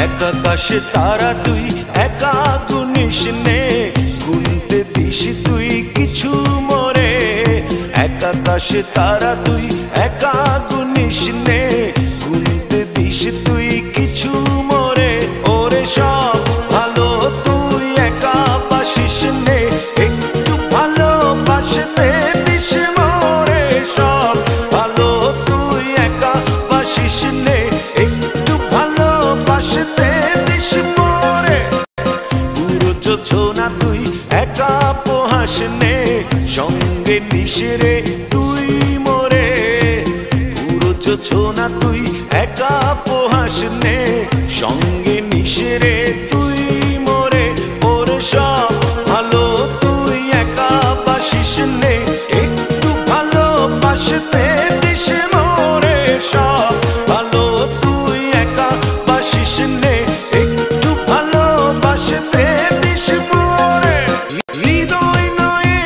এক আকাশে তারা তুই একা গুনিস নে, গুনতে দিস তুই কিছু মোরে। এক আকাশে তারা তুই একা গুনিস নে, গুনতে দিস তুই কিছু মোরে। ওরে সব ভালো তুই একা বাসিস নে, একটু ভালোবাসতে দিস মোরে। সব ভালো তুই একা বাসিস নে, একটু ভালোবাসতে দিস মোরে। পুরো যোজনা তুই একা পোহাস নে, সঙ্গে নিস রে তুই মোরে। পুরো যোজনা তুই একা পোহাস নে, সঙ্গে নিস রে তুই মোরে। ওরে সব ভালো তুই একা বাসিস নে, একটু ভালোবাসতে দিস মোরে। সব ভালো তুই একা বাসিস নে, একটু ভালোবাসতে দিস মোরে। হৃদয় নয়ে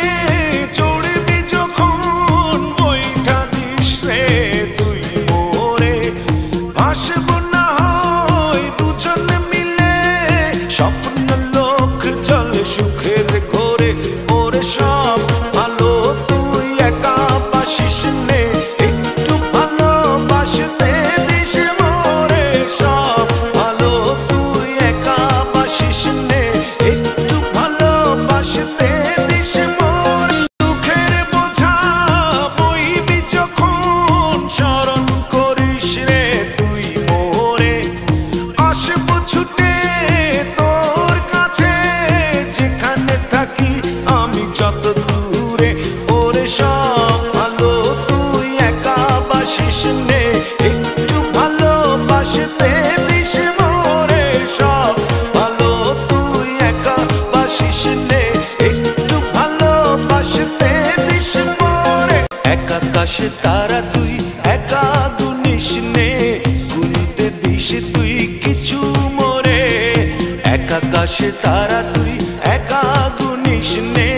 চড়বি যখন বইটা দিস রে তুই মোরে। ভাসব না হয় দুজন মিলে, স্বপ্ন লোক চলে সুখের ঘোরে। ওরে সব ভালো তুই একা বাসিস নে, একটু ভালোবাসতে দিস মোরে। সব ভালো তুই একা বাসিস নে, একটু ভালোবাসতে দিস মোরে। দুঃখের বোঝা বইবি যখন স্মরণ করিস রে তুই মোরে। আসব ছুটে তোর কাছে, যেখানে থাকি আমি যত দূরে। ওরে সব ভালো তুই একা বাসিস নে, একটু ভালোবাসতে দিস মোরে। সব ভালো তুই একা বাসিস নে, একটু ভালোবাসতে দিস মোরে। এক আকাশে তারা তুই একা গুনিস নে, গুনতে দিস তুই কিছু মোরে। এক আকাশে তারা তুই একা গুনিস নে,